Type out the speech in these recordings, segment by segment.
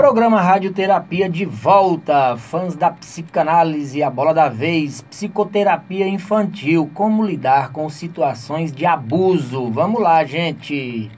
Programa Radioterapia de volta, fãs da psicanálise, a bola da vez, psicoterapia infantil, como lidar com situações de abuso. Vamos lá, gente!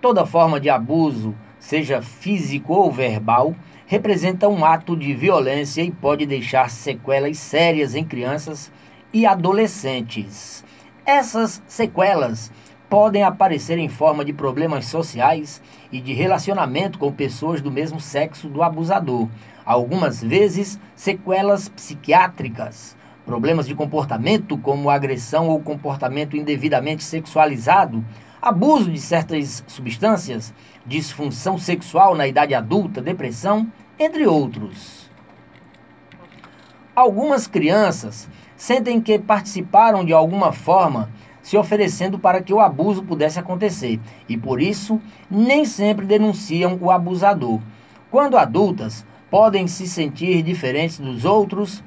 Toda forma de abuso, seja físico ou verbal, representa um ato de violência e pode deixar sequelas sérias em crianças e adolescentes. Essas sequelas podem aparecer em forma de problemas sociais e de relacionamento com pessoas do mesmo sexo do abusador. Algumas vezes, sequelas psiquiátricas, problemas de comportamento como agressão ou comportamento indevidamente sexualizado, abuso de certas substâncias, disfunção sexual na idade adulta, depressão, entre outros. Algumas crianças sentem que participaram de alguma forma se oferecendo para que o abuso pudesse acontecer, e por isso nem sempre denunciam o abusador. Quando adultas, podem se sentir diferentes dos outros,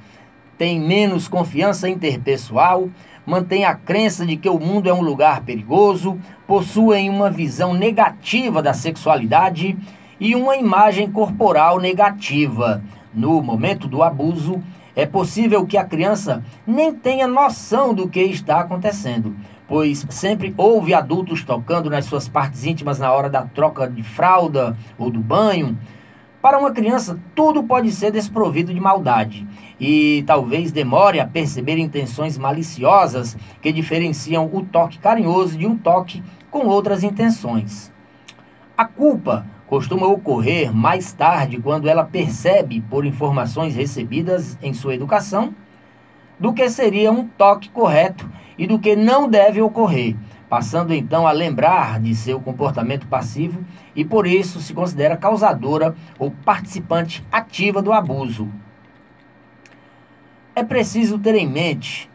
têm menos confiança interpessoal, mantêm a crença de que o mundo é um lugar perigoso, possuem uma visão negativa da sexualidade e uma imagem corporal negativa. No momento do abuso, é possível que a criança nem tenha noção do que está acontecendo, pois sempre houve adultos tocando nas suas partes íntimas na hora da troca de fralda ou do banho. Para uma criança, tudo pode ser desprovido de maldade e talvez demore a perceber intenções maliciosas que diferenciam o toque carinhoso de um toque com outras intenções. A culpa costuma ocorrer mais tarde quando ela percebe, por informações recebidas em sua educação, do que seria um toque correto e do que não deve ocorrer, passando então a lembrar de seu comportamento passivo e por isso se considera causadora ou participante ativa do abuso. É preciso ter em mente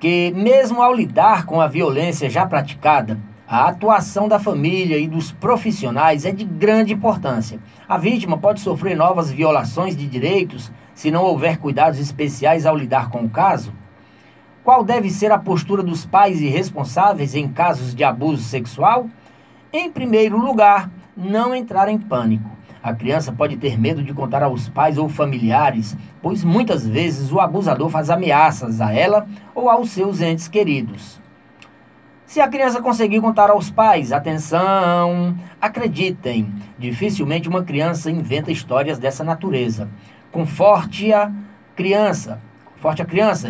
que, mesmo ao lidar com a violência já praticada, a atuação da família e dos profissionais é de grande importância. A vítima pode sofrer novas violações de direitos se não houver cuidados especiais ao lidar com o caso. Qual deve ser a postura dos pais e responsáveis em casos de abuso sexual? Em primeiro lugar, não entrar em pânico. A criança pode ter medo de contar aos pais ou familiares, pois muitas vezes o abusador faz ameaças a ela ou aos seus entes queridos. Se a criança conseguir contar aos pais, atenção, acreditem, dificilmente uma criança inventa histórias dessa natureza. Conforte a criança,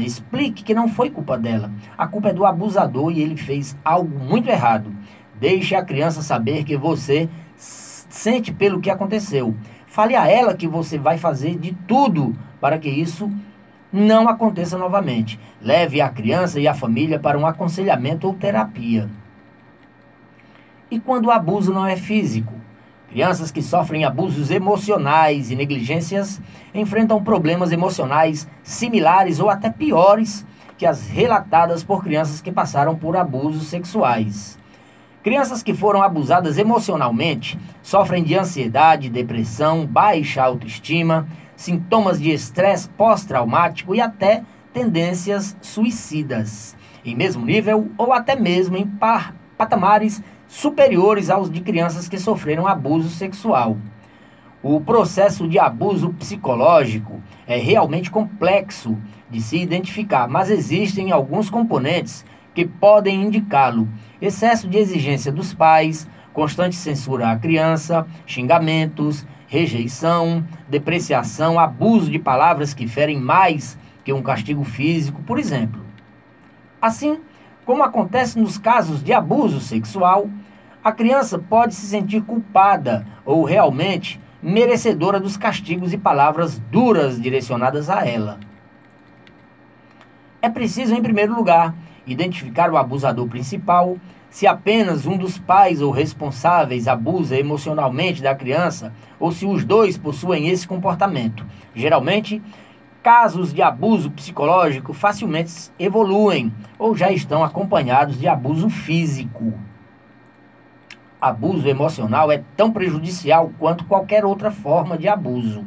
explique que não foi culpa dela. A culpa é do abusador e ele fez algo muito errado. Deixe a criança saber que você sente pelo que aconteceu. Fale a ela que você vai fazer de tudo para que isso não aconteça novamente. Leve a criança e a família para um aconselhamento ou terapia. E quando o abuso não é físico? Crianças que sofrem abusos emocionais e negligências enfrentam problemas emocionais similares ou até piores que as relatadas por crianças que passaram por abusos sexuais. Crianças que foram abusadas emocionalmente sofrem de ansiedade, depressão, baixa autoestima, sintomas de estresse pós-traumático e até tendências suicidas, em mesmo nível ou até mesmo em patamares superiores aos de crianças que sofreram abuso sexual. O processo de abuso psicológico é realmente complexo de se identificar, mas existem alguns componentes que podem indicá-lo: excesso de exigência dos pais, constante censura à criança, xingamentos, rejeição, depreciação, abuso de palavras que ferem mais que um castigo físico, por exemplo. Assim, como acontece nos casos de abuso sexual, a criança pode se sentir culpada ou realmente merecedora dos castigos e palavras duras direcionadas a ela. É preciso, em primeiro lugar, identificar o abusador principal. Se apenas um dos pais ou responsáveis abusa emocionalmente da criança ou se os dois possuem esse comportamento. Geralmente, casos de abuso psicológico facilmente evoluem ou já estão acompanhados de abuso físico. Abuso emocional é tão prejudicial quanto qualquer outra forma de abuso.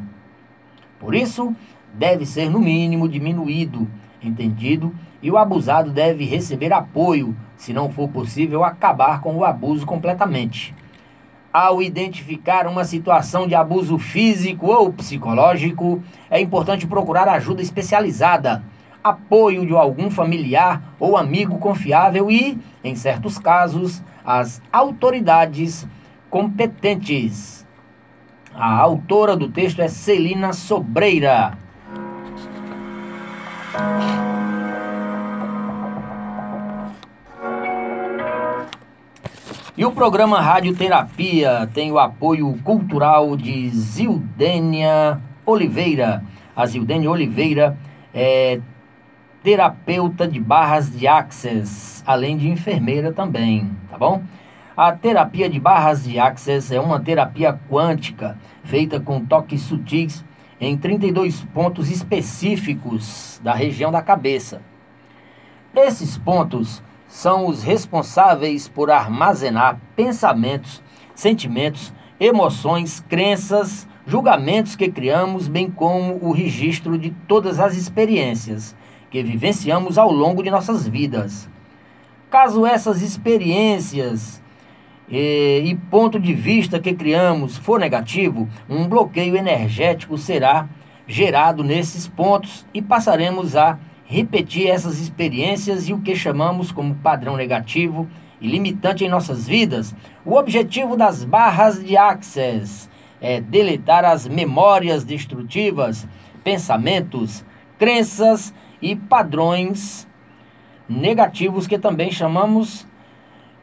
Por isso, deve ser no mínimo diminuído, entendido, e o abusado deve receber apoio, se não for possível acabar com o abuso completamente. Ao identificar uma situação de abuso físico ou psicológico, é importante procurar ajuda especializada, apoio de algum familiar ou amigo confiável e, em certos casos, as autoridades competentes. A autora do texto é Celina Sobreira. E o programa Radioterapia tem o apoio cultural de Zildênia Oliveira. A Zildênia Oliveira é terapeuta de barras de Axis, além de enfermeira também, tá bom? A terapia de barras de Axis é uma terapia quântica feita com toques sutis em 32 pontos específicos da região da cabeça. Esses pontos são os responsáveis por armazenar pensamentos, sentimentos, emoções, crenças, julgamentos que criamos, bem como o registro de todas as experiências que vivenciamos ao longo de nossas vidas. Caso essas experiências e ponto de vista que criamos for negativo, um bloqueio energético será gerado nesses pontos e passaremos a repetir essas experiências e o que chamamos como padrão negativo e limitante em nossas vidas. O objetivo das barras de Axis é deletar as memórias destrutivas, pensamentos, crenças e padrões negativos que também chamamos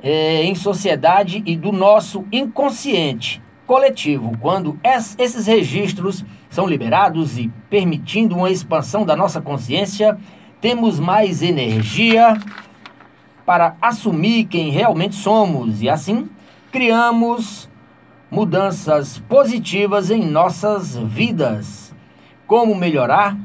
em sociedade e do nosso inconsciente coletivo. Quando esses registros são liberados e permitindo uma expansão da nossa consciência, temos mais energia para assumir quem realmente somos e assim criamos mudanças positivas em nossas vidas. Como melhorar?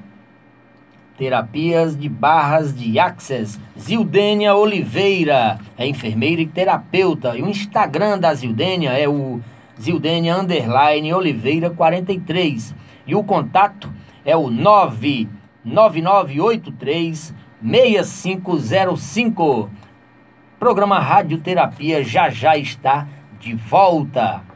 Terapias de barras de Axis. Zildênia Oliveira é enfermeira e terapeuta. E o Instagram da Zildênia é o Zildênia_Oliveira 43. E o contato é o 999836505. Programa Radioterapia já está de volta.